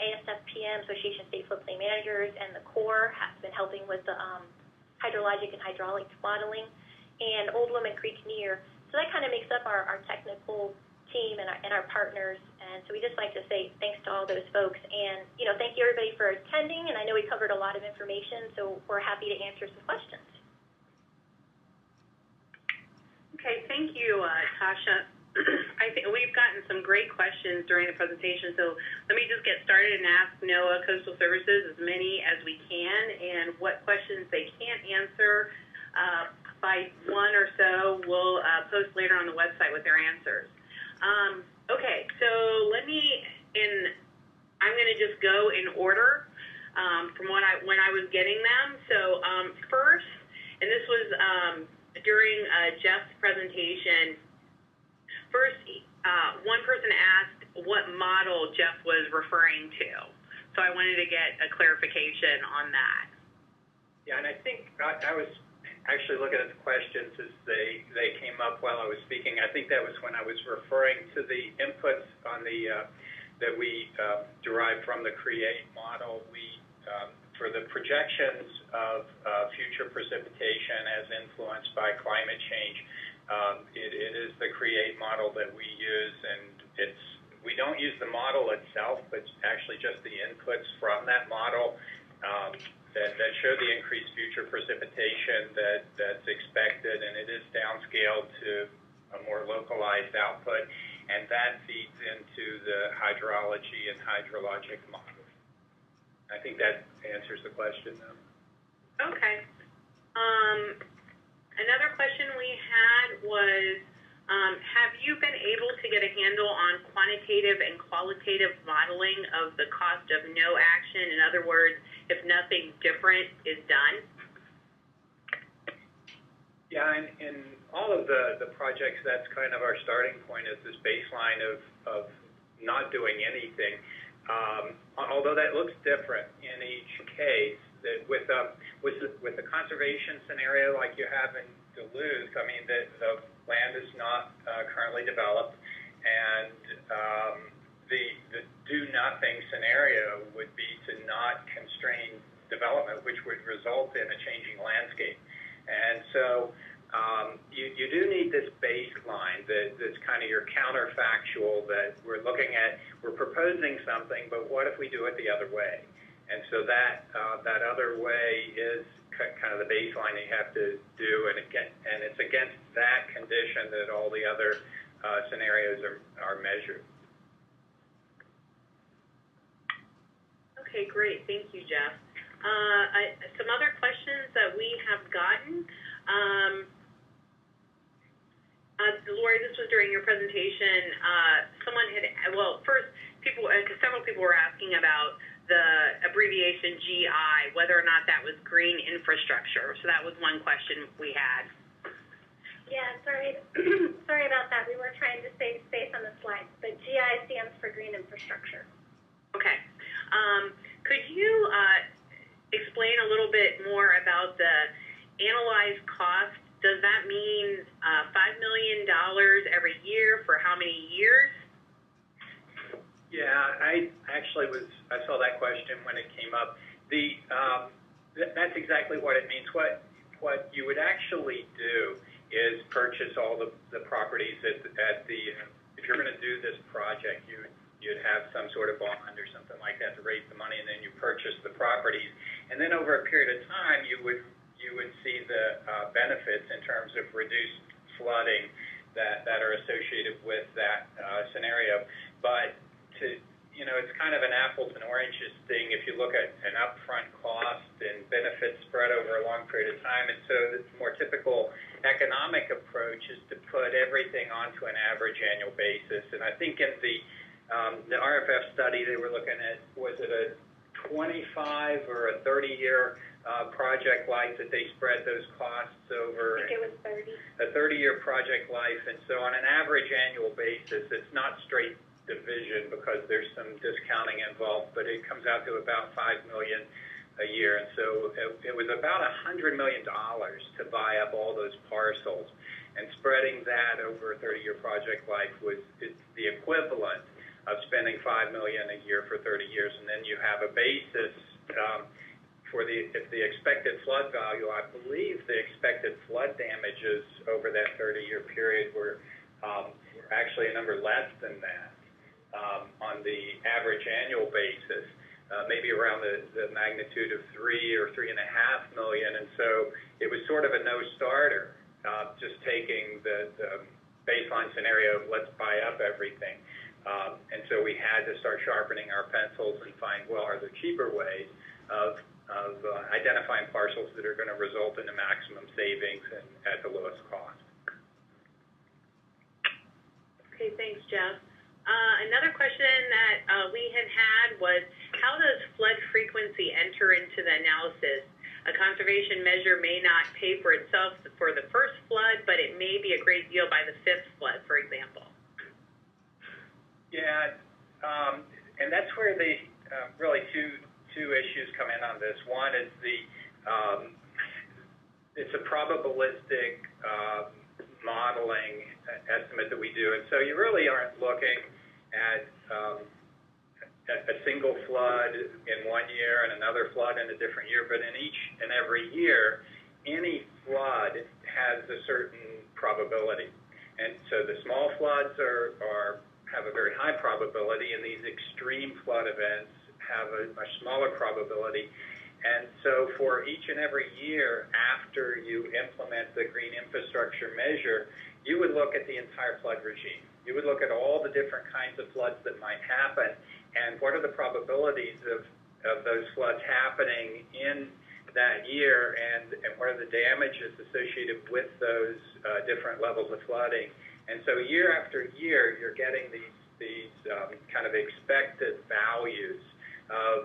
ASFPM, Association of State Floodplain Managers, and the Corps has been helping with the hydrologic and hydraulic modeling, and Old Woman Creek Near. So that kind of makes up our technical team and our partners, and so we just like to say thanks to all those folks, and thank you everybody for attending, and I know we covered a lot of information, so we're happy to answer some questions. Okay, thank you, Tasha. I think we've gotten some great questions during the presentation, so let me just get started and ask NOAA Coastal Services as many as we can, and what questions they can't answer by one or so we'll post later on the website with their answers. Okay, so I'm going to just go in order from when I was getting them. So first, and this was during Jeff's presentation, first one person asked what model Jeff was referring to. So I wanted to get a clarification on that. Yeah, and I think I was actually looking at the questions as they came up while I was speaking. I think that was when I was referring to the inputs on the that we derived from the CREATE model. We for the projections of future precipitation as influenced by climate change, it is the CREATE model that we use, and we don't use the model itself, but actually just the inputs from that model that show the increased future precipitation that's expected, and it is downscaled to a more localized output, and that feeds into the hydrology and hydrologic model. I think that answers the question, though. Okay. Another question we had was, have you been able to get a handle on quantitative and qualitative modeling of the cost of no action? In other words, if nothing different is done? Yeah, in all of the projects, that's kind of our starting point, is this baseline of not doing anything. Although that looks different in each case, that with the conservation scenario like you have in Duluth, I mean, the land is not currently developed, and the do-nothing scenario would be to not constrain development, which would result in a changing landscape. And so you do need this baseline that's kind of your counterfactual, that we're looking at, we're proposing something, but what if we do it the other way? And so that other way is kind of the baseline that you have to do, and it's against that condition that all the other scenarios are measured. Okay, great. Thank you, Jeff. Some other questions that we have gotten. Lori, this was during your presentation. Someone had, first, several people were asking about the abbreviation GI, whether or not that was green infrastructure. So that was one question we had. Yeah, sorry about that. We were trying to save space on the slides, but GI stands for green infrastructure. Okay. Could you explain a little bit more about the analyzed cost? Does that mean $5 million every year for how many years? Yeah, I saw that question when it came up. That's exactly what it means. What you would actually do is purchase all the properties if you're going to do this project, you'd have some sort of bond or something like that to raise the money, and then you purchase the properties. And then over a period of time, you would see the benefits in terms of reduced flooding that are associated with that scenario. But it's kind of an apples and oranges thing if you look at an upfront cost and benefits spread over a long period of time. And so the more typical economic approach is to put everything onto an average annual basis. And I think in the RFF study they were looking at, was it a 25 or a 30-year project life that they spread those costs over? I think it was 30. A 30-year project life. And so on an average annual basis, it's not straight division because there's some discounting involved, but it comes out to about $5 million a year. And so it was about $100 million to buy up all those parcels, and spreading that over a 30-year project life it's the equivalent of spending $5 million a year for 30 years. And then you have a basis for the expected flood value. I believe the expected flood damages over that 30-year period were actually a number less than that. On the average annual basis, maybe around the magnitude of $3 or $3.5 million, and so it was sort of a no-starter, just taking the baseline scenario of let's buy up everything, and so we had to start sharpening our pencils and find, are there cheaper ways of identifying parcels that are going to result in the maximum savings and at the lowest cost. Okay, thanks, Jeff. Another question that we had was, how does flood frequency enter into the analysis? A conservation measure may not pay for itself for the first flood, but it may be a great deal by the fifth flood, for example. Yeah, and that's where the really two issues come in on this. One is it's a probabilistic modeling estimate that we do, and so you really aren't looking at a single flood in one year and another flood in a different year, but in each and every year, any flood has a certain probability. And so the small floods have a very high probability, and these extreme flood events have a much smaller probability. And so for each and every year after you implement the green infrastructure measure, you would look at the entire flood regime. You would look at all the different kinds of floods that might happen, and what are the probabilities of those floods happening in that year, and what are the damages associated with those different levels of flooding. And so year after year, you're getting these kind of expected values of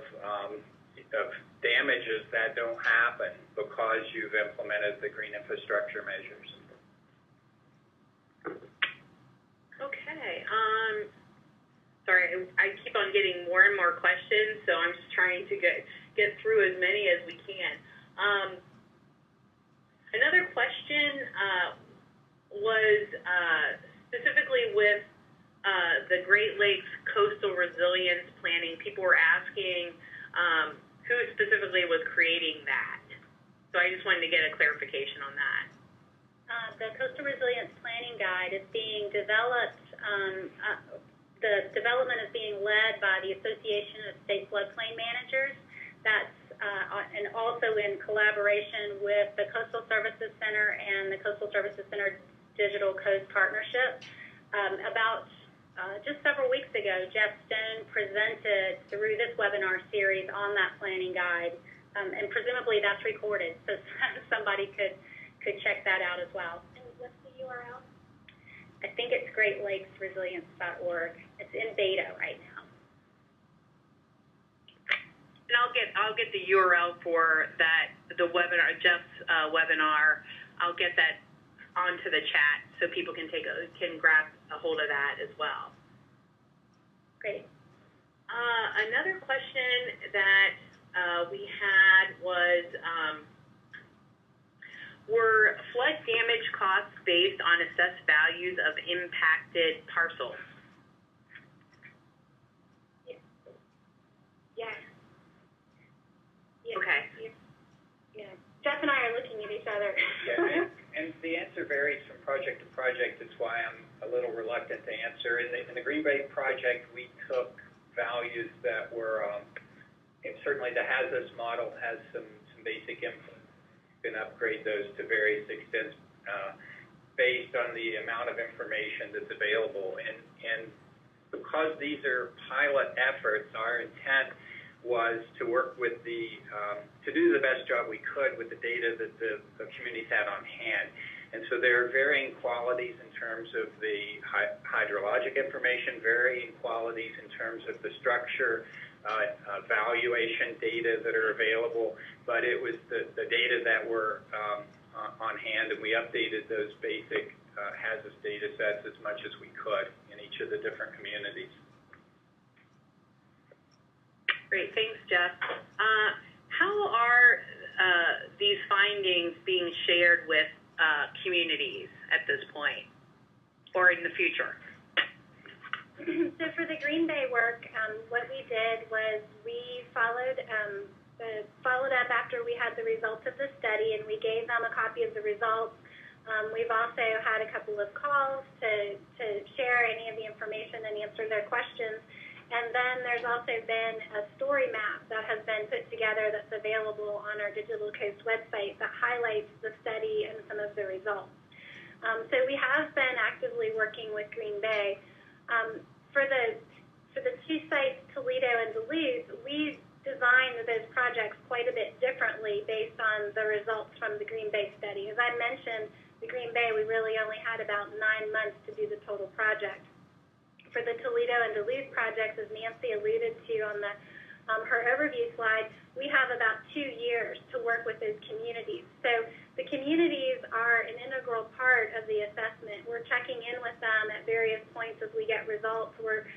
damages that don't happen because you've implemented the green infrastructure measures. Okay. Sorry, I keep on getting more and more questions, so I'm just trying to get through as many as we can. Another question was specifically with the Great Lakes coastal resilience planning. People were asking who specifically was creating that. So I just wanted to get a clarification on that. The Coastal Resilience Planning Guide is being developed. The development is being led by the Association of State Floodplain Managers. That's and also in collaboration with the Coastal Services Center and the Coastal Services Center Digital Coast Partnership. About just several weeks ago, Jeff Stone presented through this webinar series on that planning guide, and presumably that's recorded, so somebody could check that out as well. And what's the URL? I think it's greatlakesresilience.org. It's in beta right now. And I'll get the URL for that, the webinar, Jeff's webinar. I'll get that onto the chat so people can grab a hold of that as well. Great. Another question that we had was, were flood damage costs based on assessed values of impacted parcels? Yes. Okay. Yeah. Jeff and I are looking at each other. Yeah, and the answer varies from project to project. That's why I'm a little reluctant to answer. In the Green Bay project, we took values that were, certainly the HAZUS model has some basic input. You can upgrade those to various extents based on the amount of information that's available. And because these are pilot efforts, our intent was to work with to do the best job we could with the data that the communities had on hand. And so there are varying qualities in terms of the hydrologic information, varying qualities in terms of the structure, valuation data that are available, but it was the data that were on hand, and we updated those basic HAZUS data sets as much as we could in each of the different communities. Great, thanks, Jeff. How are these findings being shared with communities at this point or in the future? So for the Green Bay work, what we did was we followed up after we had the results of the study, and we gave them a copy of the results. We've also had a couple of calls to share any of the information and answer their questions. And then there's also been a story map that has been put together that's available on our Digital Coast website that highlights the study and some of the results. So we have been actively working with Green Bay. For the two sites, Toledo and Duluth, we designed those projects quite a bit differently based on the results from the Green Bay study. As I mentioned, the Green Bay, we really only had about 9 months to do the total project. For the Toledo and Duluth projects, as Nancy alluded to on her overview slide, we have about 2 years to work with those communities. So the communities are an integral part of the assessment. We're checking in with them at various points as we get results. We're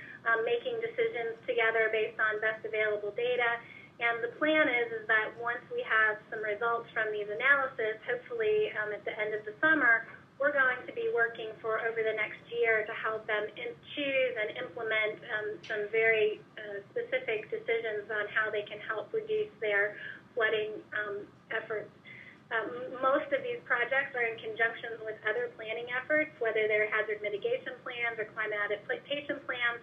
making decisions together based on best available data. And the plan is that once we have some results from these analyses, hopefully at the end of the summer, we're going to be working for over the next year to help them choose and implement some very specific decisions on how they can help reduce their flooding efforts. Most of these projects are in conjunction with other planning efforts, whether they're hazard mitigation plans or climate adaptation plans.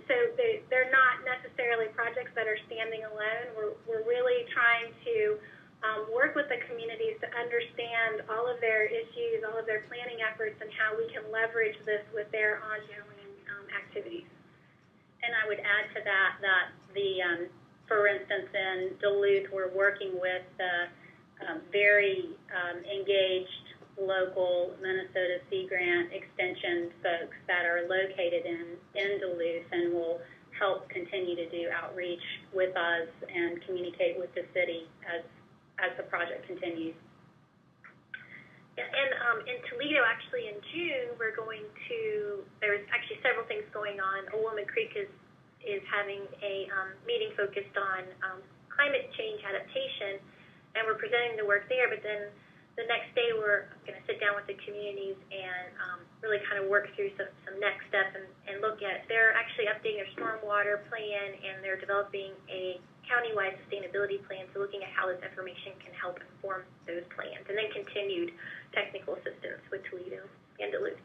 So they're not necessarily projects that are standing alone. We're really trying to work with the communities to understand all of their issues, all of their planning efforts, and how we can leverage this with their ongoing activities. And I would add to that for instance, in Duluth, we're working with very engaged local Minnesota Sea Grant Extension folks that are located in Duluth and will help continue to do outreach with us and communicate with the city as the project continues. Yeah, and in Toledo, actually in June, there's actually several things going on. Woman Creek is having a meeting focused on climate change adaptation, and we're presenting the work there, but then the next day we're going to sit down with the communities and really kind of work through some next steps and look at, they're actually updating their stormwater plan, and they're developing a county-wide sustainability plan, so looking at how this information can help inform those plans, and then continued technical assistance with Toledo and Duluth.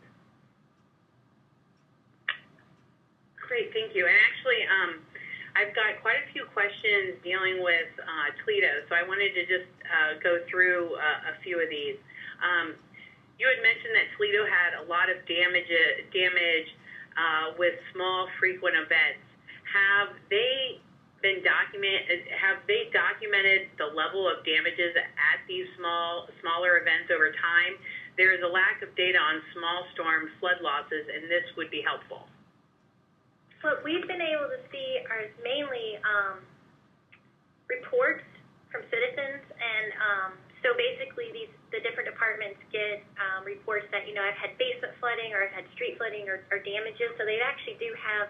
Great, thank you. And actually, I've got quite a few questions dealing with Toledo, so I wanted to just go through a few of these. You had mentioned that Toledo had a lot of damage with small, frequent events. Have they documented the level of damages at these smaller events over time? There is a lack of data on small storm flood losses, and this would be helpful. What we've been able to see are mainly reports from citizens, and so basically the different departments get reports that, I've had basement flooding or I've had street flooding or damages, so they actually do have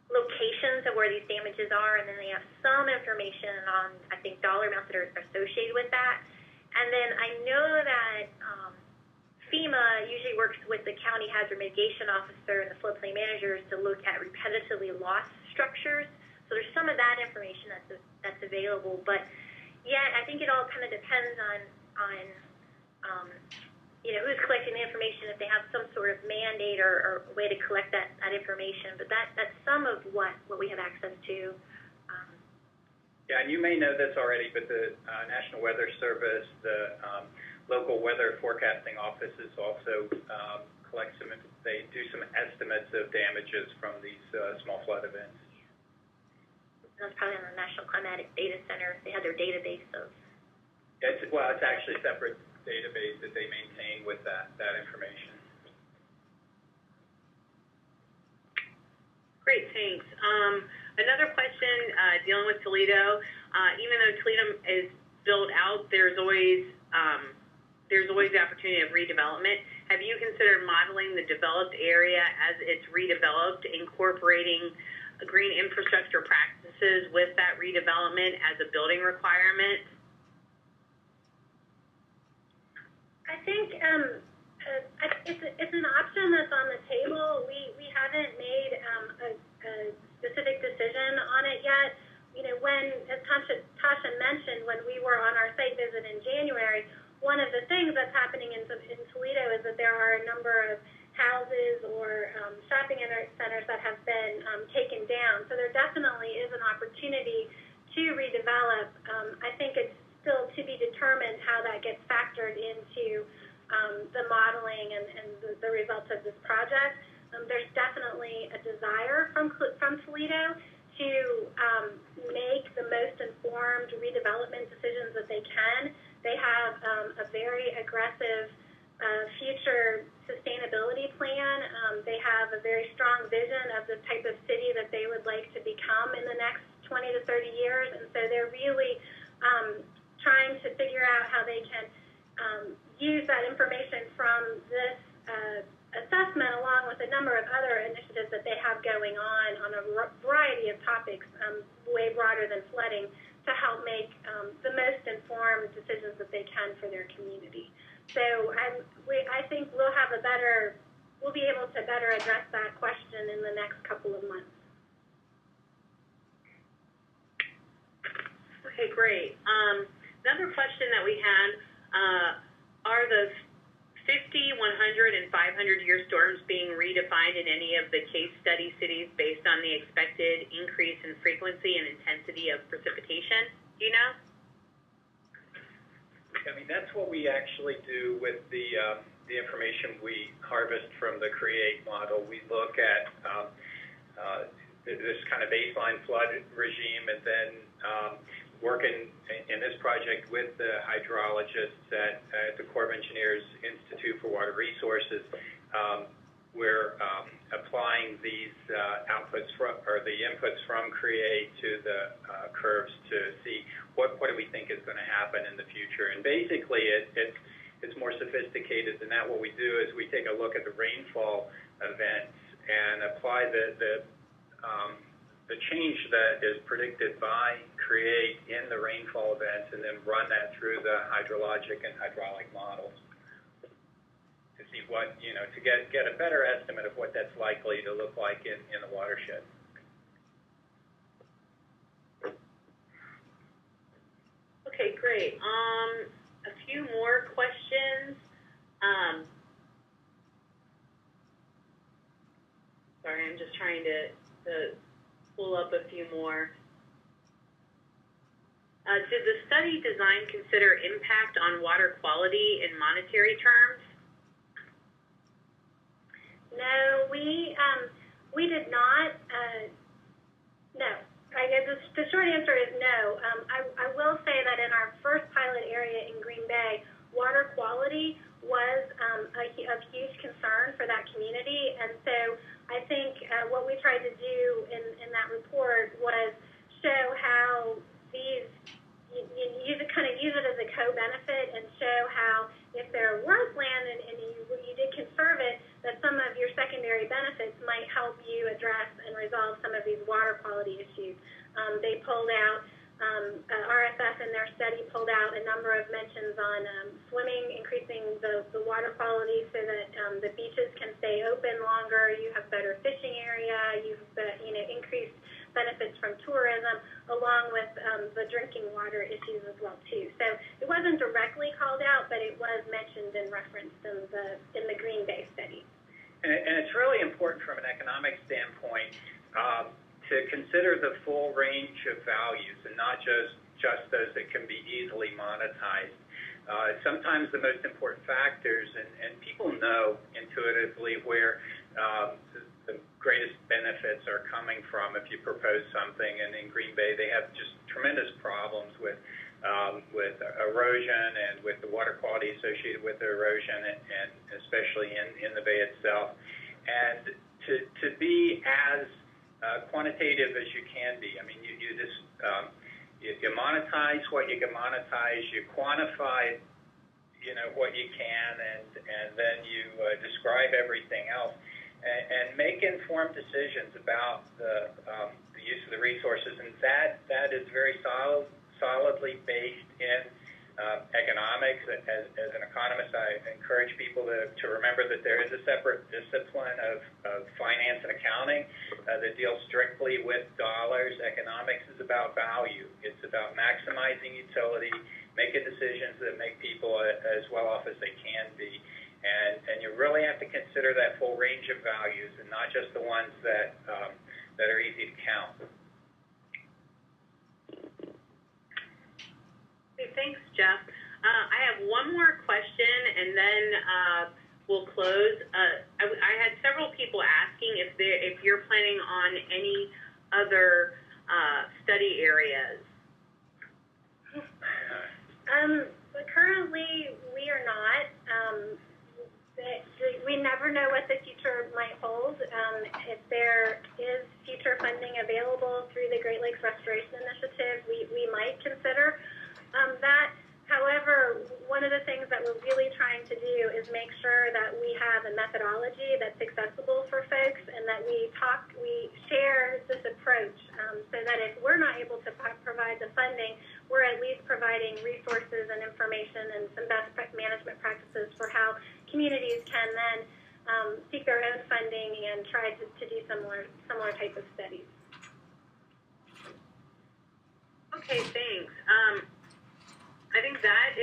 locations of where these damages are, and then they have some information on, I think, dollar amounts that are associated with that. And then I know that FEMA usually works with the county hazard mitigation officer and the floodplain managers to look at repetitively lost structures. So there's some of that information that's available, but yeah, I think it all kind of depends on who's collecting the information, if they have some sort of mandate or way to collect that information. But that's some of what we have access to. Yeah, and you may know this already, but the National Weather Service, the local weather forecasting offices also collect they do some estimates of damages from these small flood events. That's probably on the National Climatic Data Center. They have their database of. It's actually a separate database that they maintain with that information. Great, thanks. Another question dealing with Toledo. Even though Toledo is built out, there's always the opportunity of redevelopment. Have you considered modeling the developed area as it's redeveloped, incorporating green infrastructure practices with that redevelopment as a building requirement? I think it's an option that's on the table. We haven't made a specific decision on it yet. When, as Tasha mentioned, when we were on our site visit in January, one of the things that's happening in Toledo is that there are a number of houses or shopping centers that have been taken down. So there definitely is an opportunity to redevelop. I think it's still to be determined how that gets factored into the modeling and the results of this project. There's definitely a desire from Toledo to make the most informed redevelopment decisions that they can. They have a very aggressive future sustainability plan. They have a very strong vision of the type of city that they would like to become in the next 20 to 30 years, and so they're really trying to figure out how they can use that information from this assessment along with a number of other initiatives that they have going on a variety of topics, way broader than flooding, to help make the most informed decisions that they can for their community. So I think we'll be able to better address that question in the next couple of months. Okay, great. Another question that we had, are the 50, 100, and 500-year storms being redefined in any of the case study cities based on the expected increase in frequency and intensity of precipitation? Do you know? I mean, that's what we actually do with the information we harvest from the CREATE model. We look at this kind of baseline flood regime, and then working in this project with the hydrologists at the Corps of Engineers Institute for Water Resources, we're applying these outputs or the inputs from CREATE to the curves to see what do we think is going to happen in the future. And basically, it's more sophisticated than that. What we do is we take a look at the rainfall events and apply the change that is predicted by CREATE in the rainfall events, and then run that through the hydrologic and hydraulic models to see what, to get a better estimate of what that's likely to look like in the watershed. Okay, great. A few more questions. Sorry, I'm just trying to pull up a few more. Did the study design consider impact on water quality in monetary terms? No, we did not. No. The short answer is no. I will say that in our first pilot area in Green Bay, water quality was of huge concern for that community, and so I think what we tried to do in that report was show how these use it as a co-benefit and show how if there was land and you did conserve it, that some of your secondary benefits might help you address and resolve some of these water quality issues. They pulled out, RSF in their study pulled out a number of mentions on swimming, increasing the water quality so that the beaches can stay open longer, you have better fishing area, you've increased benefits from tourism, along with the drinking water issues as well too. So it wasn't directly called out, but it was mentioned and referenced in the Green Bay study. And it's really important from an economic standpoint to consider the full range of values and not just those that can be easily monetized. Sometimes the most important factors, and people know intuitively where the greatest benefits are coming from if you propose something. And in Green Bay, they have just tremendous problems with erosion and with the water quality associated with the erosion, and especially in the bay itself. And to be as quantitative as you can be. I mean, you monetize what you can monetize, you quantify, what you can, and then you describe everything else, and make informed decisions about the use of the resources. And that is very solidly based in economics. As an economist, I encourage people to remember that there is a separate discipline of finance and accounting that deals strictly with dollars. Economics is about value. It's about maximizing utility, making decisions that make people as well off as they can be. And you really have to consider that full range of values and not just the ones that are easy to count. Thanks, Jeff. I have one more question, and then we'll close. I had several people asking if you're planning on any other study areas. Currently, we are not. We never know what the future might hold. If there is future funding available through the Great Lakes Restoration Initiative, we might consider that. However, one of the things that we're really trying to do is make sure that we have a methodology that's accessible for folks, and that we share this approach so that if we're not able to provide the funding, we're at least providing resources and information and some best management practices for how communities can then seek their own funding and try to do similar type of studies. Okay, thanks. I think that's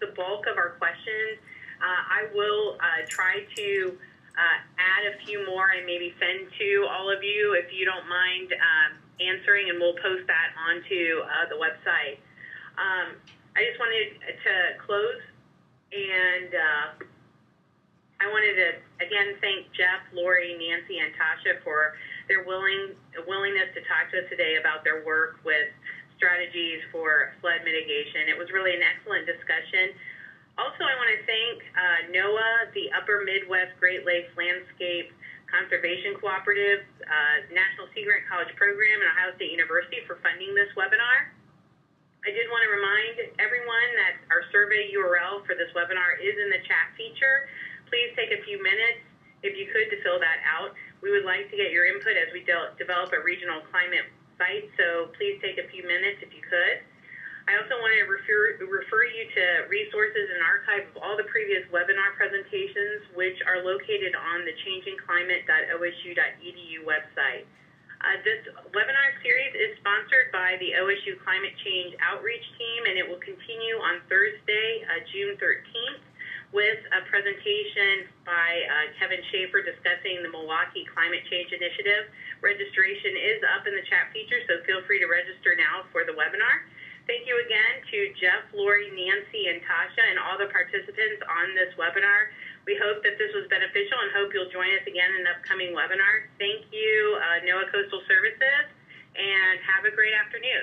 the bulk of our questions. I will try to add a few more and maybe send to all of you if you don't mind answering, and we'll post that onto the website. I just wanted to close, and I wanted to again thank Jeff, Lori, Nancy, and Tasha for their willingness to talk to us today about their work with strategies for flood mitigation. It was really an excellent discussion. Also, I want to thank NOAA, the Upper Midwest Great Lakes Landscape Conservation Cooperative, National Sea Grant College Program, and Ohio State University for funding this webinar. I did want to remind everyone that our survey URL for this webinar is in the chat feature. Please take a few minutes, if you could, to fill that out. We would like to get your input as we develop a regional climate site, so please take a few minutes if you could. I also want to refer you to resources and archive of all the previous webinar presentations, which are located on the changingclimate.osu.edu website. This webinar series is sponsored by the OSU Climate Change Outreach Team, and it will continue on Thursday, June 13th, with a presentation by Kevin Schaefer discussing the Milwaukee Climate Change Initiative. Registration is up in the chat feature, so feel free to register now for the webinar. Thank you again to Jeff, Lori, Nancy, and Tasha, and all the participants on this webinar. We hope that this was beneficial and hope you'll join us again in an upcoming webinar. Thank you, NOAA Coastal Services, and have a great afternoon.